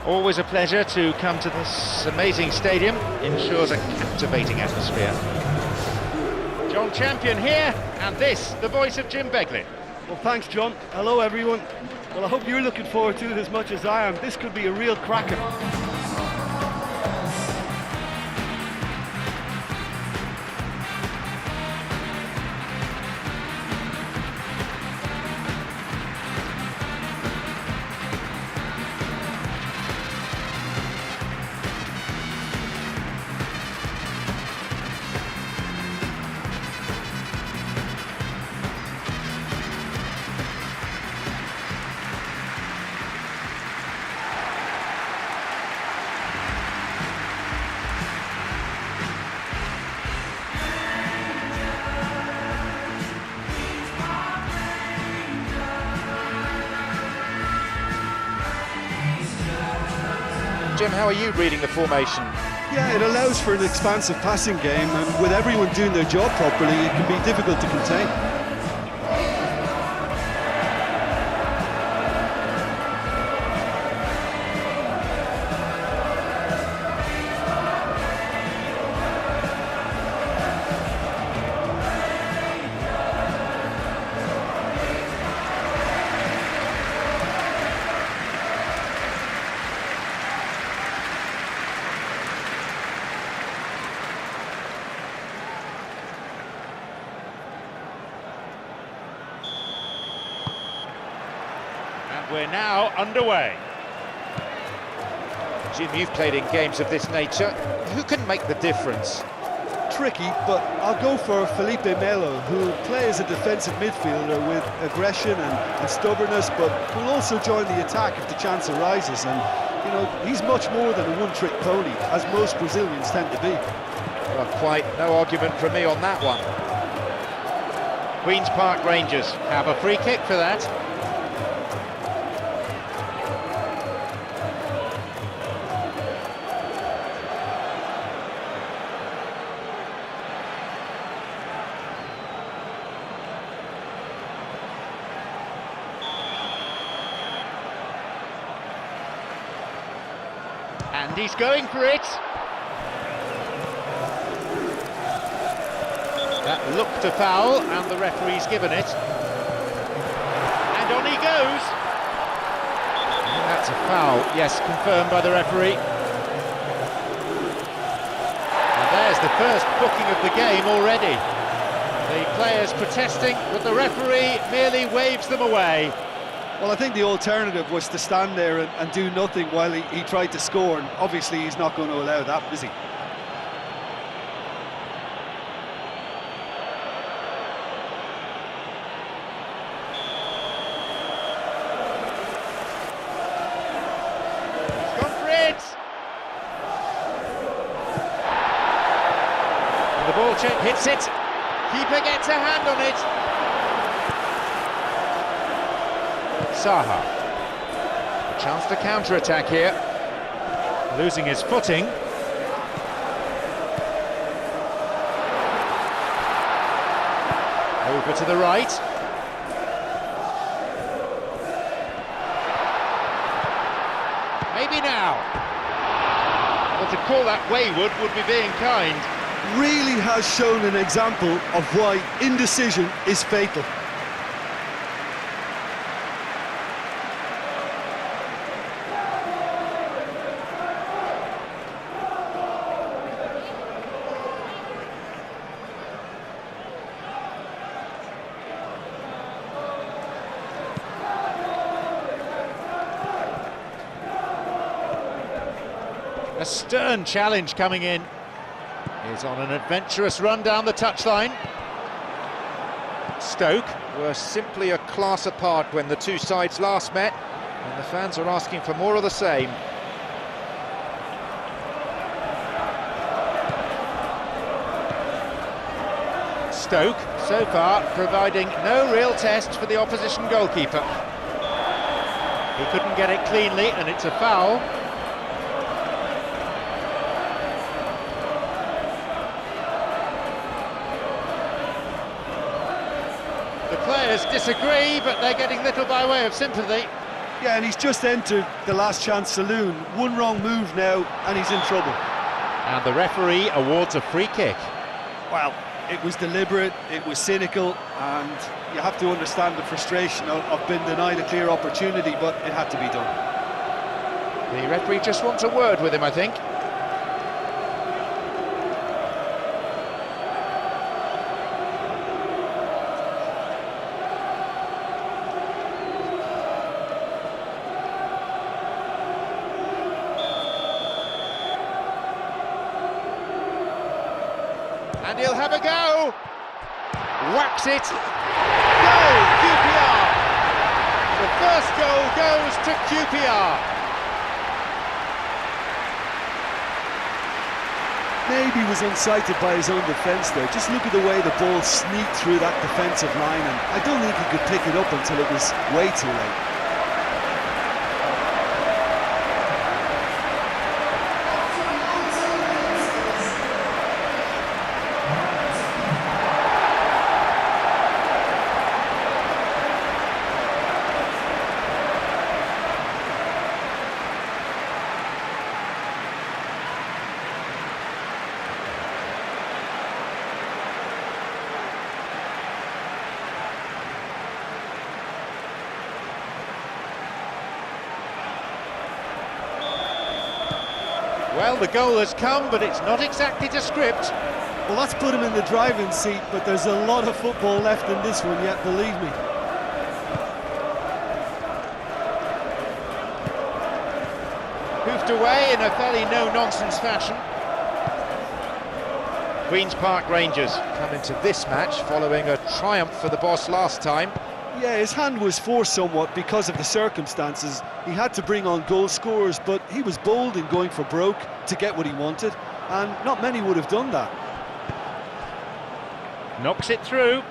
Always a pleasure to come to this amazing stadium. Ensures a captivating atmosphere. John Champion here, and this, the voice of Jim Begley. Well, thanks, John. Hello, everyone. Well, I hope you're looking forward to it as much as I am. This could be a real cracker. Jim, how are you reading the formation? Yeah, it allows for an expansive passing game, and with everyone doing their job properly, it can be difficult to contain. We're now underway. Jim, you've played in games of this nature. Who can make the difference? Tricky, but I'll go for Felipe Melo, who plays a defensive midfielder with aggression and stubbornness, but will also join the attack if the chance arises. And, you know, he's much more than a one-trick pony, as most Brazilians tend to be. Well, quite no argument from me on that one. Queen's Park Rangers have a free kick for that. And he's going for it. That looked a foul, and the referee's given it. And on he goes. And that's a foul, yes, confirmed by the referee. And there's the first booking of the game already. The players protesting, but the referee merely waves them away. Well, I think the alternative was to stand there and do nothing while he tried to score, and obviously he's not going to allow that, is he? He's gone for it! And the ball check hits it. Keeper gets a hand on it. Saha. A chance to counter-attack here. Losing his footing. Over to the right. Maybe now. Well, to call that wayward would be being kind. Really has shown an example of why indecision is fatal. A stern challenge coming in. He's on an adventurous run down the touchline. Stoke were simply a class apart when the two sides last met, and the fans are asking for more of the same. Stoke, so far, providing no real test for the opposition goalkeeper. He couldn't get it cleanly, and it's a foul. The players disagree, but they're getting little by way of sympathy. Yeah, and he's just entered the last chance saloon. One wrong move now, and he's in trouble. And the referee awards a free kick. Well, it was deliberate, it was cynical, and you have to understand the frustration of being denied a clear opportunity, but it had to be done. The referee just wants a word with him, I think. And he'll have a go! Whacks it! Goal, QPR! The first goal goes to QPR. Maybe he was unsighted by his own defence there. Just look at the way the ball sneaked through that defensive line, and I don't think he could pick it up until it was way too late. Well, the goal has come, but it's not exactly to script. Well, that's put him in the driving seat, but there's a lot of football left in this one yet, believe me. Hoofed away in a fairly no-nonsense fashion. Queen's Park Rangers come into this match following a triumph for the boss last time. Yeah, his hand was forced somewhat because of the circumstances. He had to bring on goal scorers, but he was bold in going for broke to get what he wanted, and not many would have done that. Knocks it through.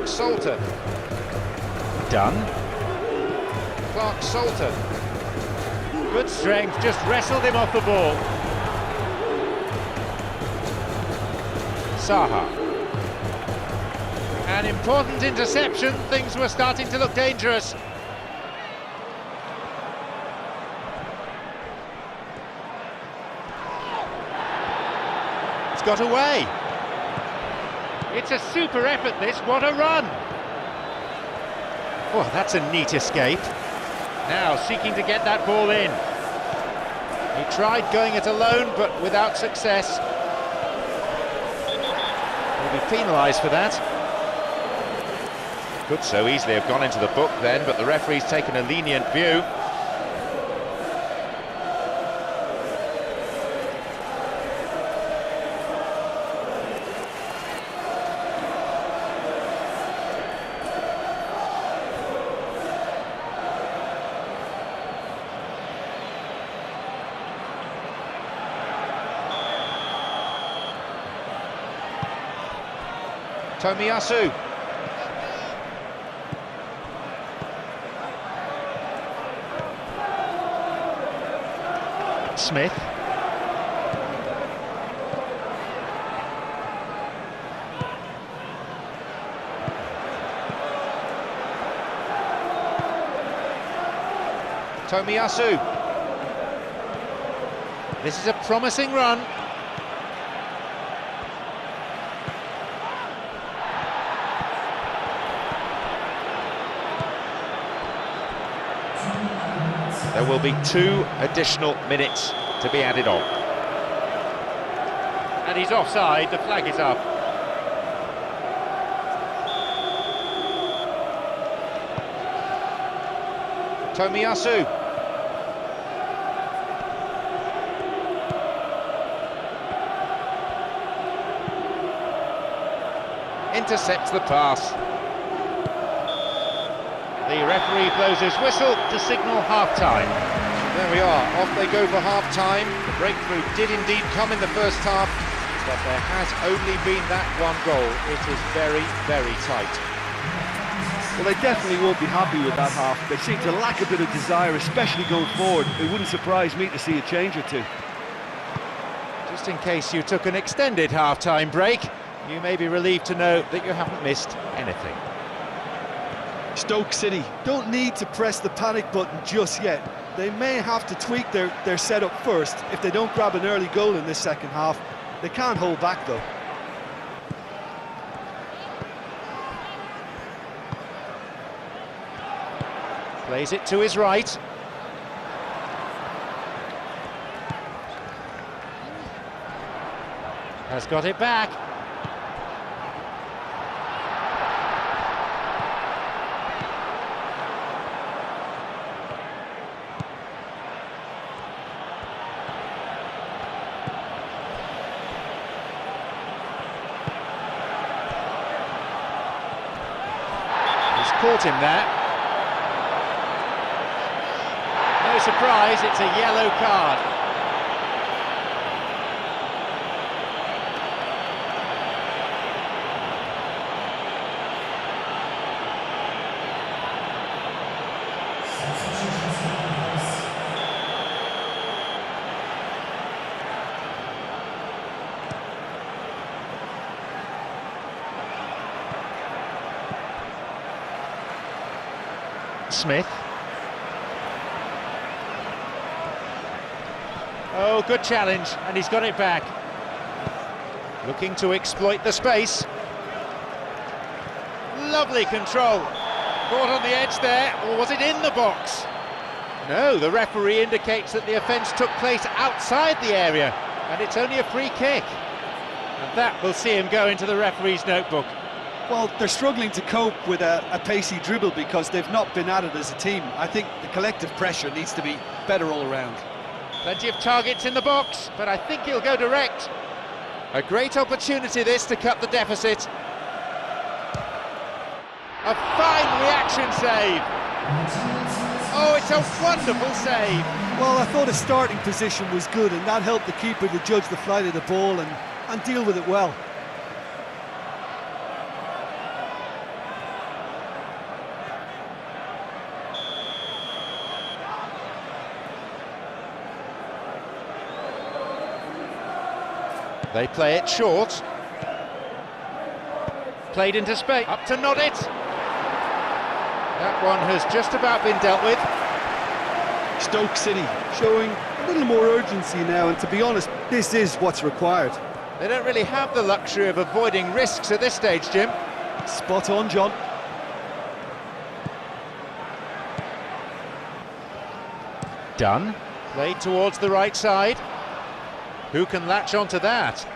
Salter. Done. Clark Salter. Good strength, just wrestled him off the ball. Saha. An important interception, things were starting to look dangerous. It's got away. It's a super effort, this. What a run! Oh, that's a neat escape. Now seeking to get that ball in. He tried going it alone, but without success. He'll be penalised for that. Could so easily have gone into the book then, but the referee's taken a lenient view. Tomiyasu. Smith. Tomiyasu. This is a promising run. There will be 2 additional minutes to be added on. And he's offside, the flag is up. Tomiyasu. Intercepts the pass. The referee blows his whistle to signal half-time. There we are, off they go for half-time. The breakthrough did indeed come in the first half, but there has only been that one goal. It is very, very tight. Well, they definitely won't be happy with that half. They seem to lack a bit of desire, especially going forward. It wouldn't surprise me to see a change or two. Just in case you took an extended half-time break, you may be relieved to know that you haven't missed anything. Stoke City don't need to press the panic button just yet. They may have to tweak their setup first. If they don't grab an early goal in this second half, they can't hold back though. Plays it to his right. Has got it back. He's caught him there. No surprise, it's a yellow card. Smith. Oh, good challenge, and he's got it back. Looking to exploit the space. Lovely control. Caught on the edge there, or was it in the box? No, the referee indicates that the offence took place outside the area, and it's only a free kick. And that will see him go into the referee's notebook. Well, they're struggling to cope with a pacey dribble because they've not been at it as a team. I think the collective pressure needs to be better all around. Plenty of targets in the box, but I think he'll go direct. A great opportunity this to cut the deficit. A fine reaction save. Oh, it's a wonderful save. Well, I thought his starting position was good, and that helped the keeper to judge the flight of the ball and deal with it well. They play it short. Played into space. Up to nod it. That one has just about been dealt with. Stoke City showing a little more urgency now, and to be honest, this is what's required. They don't really have the luxury of avoiding risks at this stage, Jim. Spot on, John. Done. Played towards the right side. Who can latch onto that?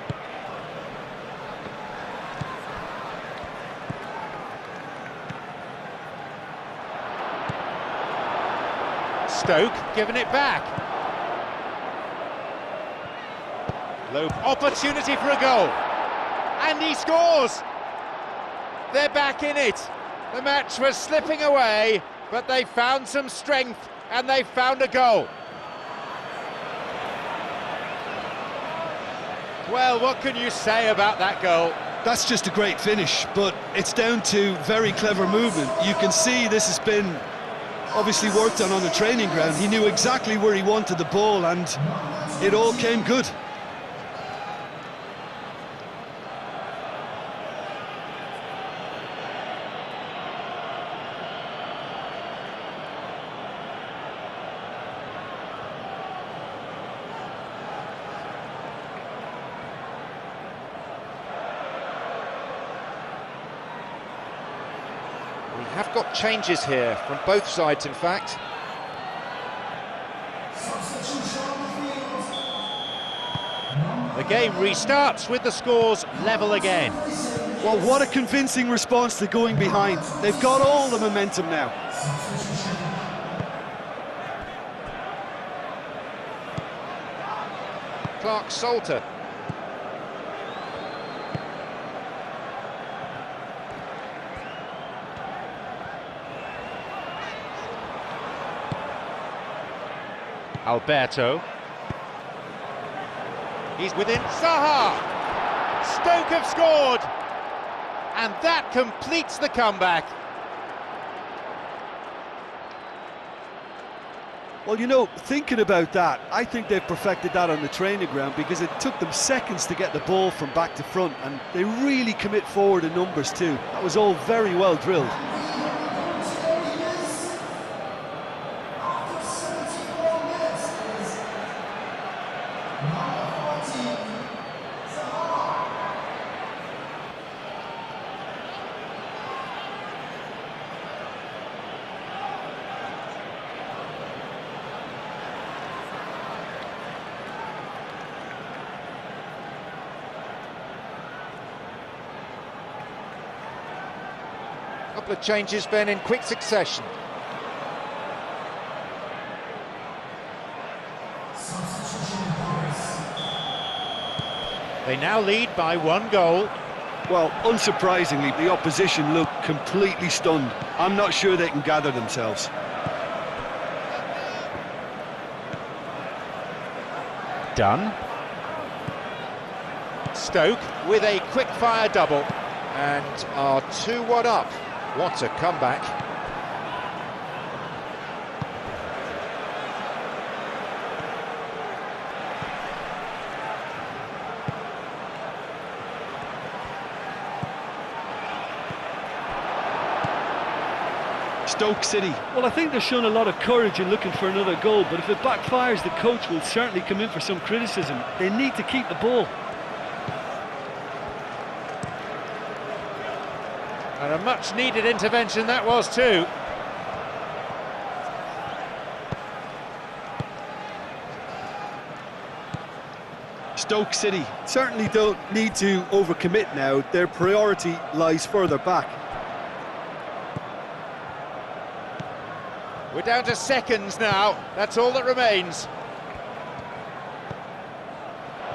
Stoke giving it back. Low opportunity for a goal. And he scores! They're back in it. The match was slipping away, but they found some strength and they found a goal. Well, what can you say about that goal? That's just a great finish, but it's down to very clever movement. You can see this has been obviously worked on the training ground. He knew exactly where he wanted the ball, and it all came good. We have got changes here from both sides, in fact. The game restarts with the scores level again. Well, what a convincing response to going behind. They've got all the momentum now. Clark Salter. Alberto. He's within. Zaha! Stoke have scored! And that completes the comeback. Well, you know, thinking about that, I think they've perfected that on the training ground, because it took them seconds to get the ball from back to front, and they really commit forward in numbers too. That was all very well drilled. Couple of changes, Ben, in quick succession. They now lead by 1 goal. Well, unsurprisingly, the opposition look completely stunned. I'm not sure they can gather themselves. Done. Stoke with a quick-fire double and are 2-1 up. What a comeback. Stoke City. Well, I think they've shown a lot of courage in looking for another goal, but if it backfires, the coach will certainly come in for some criticism. They need to keep the ball. And a much-needed intervention that was too. Stoke City certainly don't need to overcommit now. Their priority lies further back. We're down to seconds now. That's all that remains.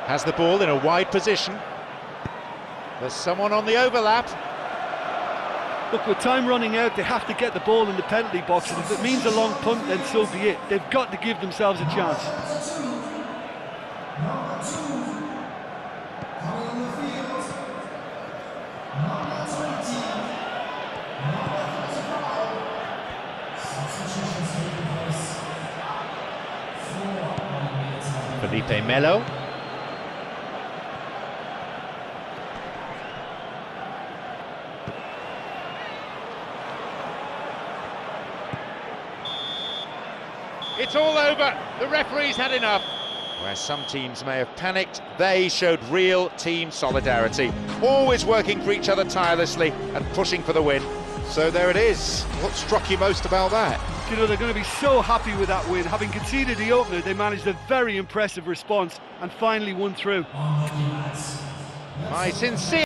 Has the ball in a wide position. There's someone on the overlap. Look, with time running out, they have to get the ball in the penalty box, and if it means a long punt, then so be it. They've got to give themselves a chance. Felipe Melo. It's all over. The referee's had enough. Where some teams may have panicked, they showed real team solidarity, always working for each other tirelessly and pushing for the win. So there it is. What struck you most about that? You know, they're going to be so happy with that win. Having conceded the opener, they managed a very impressive response and finally won through. My sincere